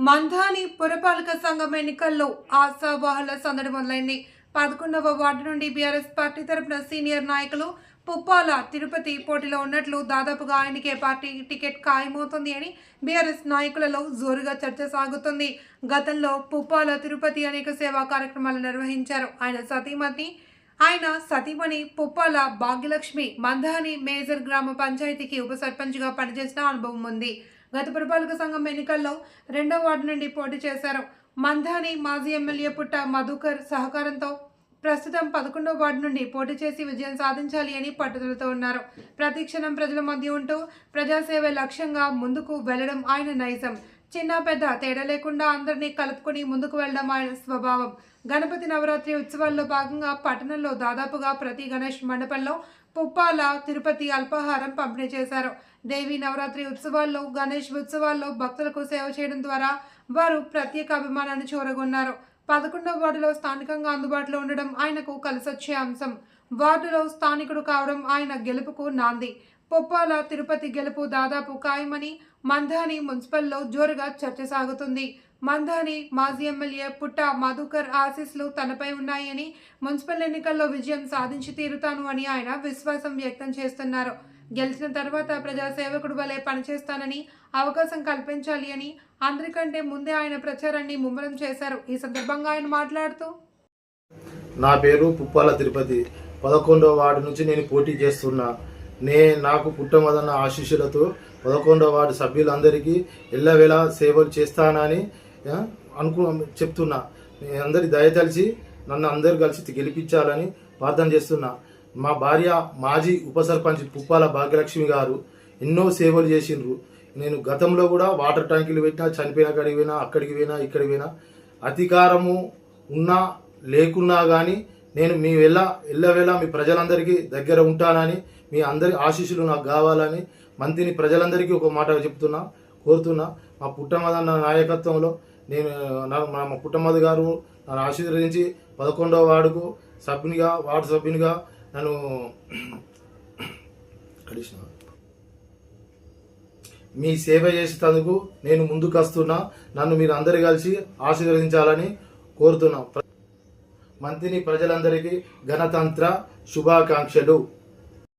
మంథాని పురపాలక సంఘం ఎన్నికల్లో ఆశావాహుల సందడి మొదలైంది. 11వ వార్డు నుండి బీఆర్ఎస్ పార్టీ తరపున సీనియర్ నాయకులు పుప్పాల తిరుపతి పోటీలో ఉన్నట్లు దాదాపుగా ఆయనకే పార్టీ టికెట్ ఖాయమవుతుంది అని బీఆర్ఎస్ నాయకులలో జోరుగా చర్చ సాగుతుంది. గతంలో పుప్పాల తిరుపతి అనేక సేవా కార్యక్రమాలు నిర్వహించారు. ఆయన సతీమణి పుప్పాల భాగ్యలక్ష్మి మంథాని మేజర్ గ్రామ పంచాయతీకి ఉప సర్పంచ్గా పనిచేసిన అనుభవం ఉంది. గత పురపాలక సంఘం ఎన్నికల్లో 2వ వార్డు నుండి పోటీ చేశారు. మంథాని మాజీ ఎమ్మెల్యే పుట్ట మధుకర్ సహకారంతో ప్రస్తుతం 11వ వార్డు నుండి పోటీ చేసి విజయం సాధించాలి అని పట్టుదలతో ఉన్నారు. ప్రతి క్షణం ప్రజల మధ్య ఉంటూ ప్రజాసేవ లక్ష్యంగా ముందుకు వెళ్లడం ఆయన నైజం. చిన్న పెద్ద తేడా లేకుండా అందరినీ కలుపుకొని ముందుకు వెళ్లడం ఆయన స్వభావం. గణపతి నవరాత్రి ఉత్సవాల్లో భాగంగా పట్టణంలో దాదాపుగా ప్రతి గణేష్ మండపంలో పుప్పాల తిరుపతి అల్పాహారం పంపిణీ చేశారు. దేవి నవరాత్రి ఉత్సవాల్లో, గణేష్ ఉత్సవాల్లో భక్తులకు సేవ చేయడం ద్వారా వారు ప్రత్యేక అభిమానాన్ని చూరగొన్నారు. 11వ వార్డులో స్థానికంగా అందుబాటులో ఉండడం ఆయనకు కలిసొచ్చే అంశం. వార్డులో స్థానికుడు కావడం ఆయన గెలుపుకు నాంది. పుప్పాల తిరుపతి గెలుపు దాదాపు ఖాయమని మంథాని మున్సిపల్లో జోరుగా చర్చ సాగుతుంది. మంథాని మాజీ ఎమ్మెల్యే పుట్ట మధుకర్ ఆశీస్సులు తనపై ఉన్నాయని, మున్సిపల్ ఎన్నికల్లో విజయం సాధించి తీరుతాను అని ఆయన విశ్వాసం వ్యక్తం చేస్తున్నారు. గెలిచిన తర్వాత ప్రజాసేవకుడు వలె పనిచేస్తానని, అవకాశం కల్పించాలి అని అందరికంటే ముందే ఆయన ప్రచారాన్ని ముమ్మరం చేశారు. ఈ సందర్భంగా ఆయన మాట్లాడుతూ, నా పేరు పుప్పాల తిరుపతి, 11వ వార్డు నుంచి నేను పోటీ చేస్తున్నా. నాకు పుట్టమదన్న ఆశీస్సులతో 11వ వార్డు సభ్యులందరికీ ఎల్లవేళ సేవలు చేస్తానని చెప్తున్నా. అందరి దయతలిచి నన్ను అందరు కలిసి గెలిపించాలని ప్రార్థన చేస్తున్నా. మా భార్య మాజీ ఉప సర్పంచ్ పుప్పాల భాగ్యలక్ష్మి గారు ఎన్నో సేవలు చేసిండ్రు. నేను గతంలో కూడా వాటర్ ట్యాంకులు పెట్టినా, చనిపోయిన కాడికి పోయినా, అక్కడికి పోయినా, ఇక్కడికి పోయినా, అధికారము ఉన్నా లేకున్నా కానీ నేను మీ ఎల్లవేళ మీ ప్రజలందరికీ దగ్గర ఉంటానని, మీ అందరి ఆశీస్సులు నాకు కావాలని మంత్రిని ప్రజలందరికీ ఒక మాట కోరుతున్నా. మా పుట్టమదన్న నాయకత్వంలో మా పుట్టమది గారు నన్ను ఆశీర్వదించి 11వ వార్డుకు వార్డు సభ్యునిగా నన్ను మీ సేవ చేసేందుకు నేను ముందుకు వస్తున్నా. నన్ను మీరు అందరు కలిసి ఆశీర్వదించాలని కోరుతున్నా. మంత్రిని ప్రజలందరికీ గణతంత్ర శుభాకాంక్షలు.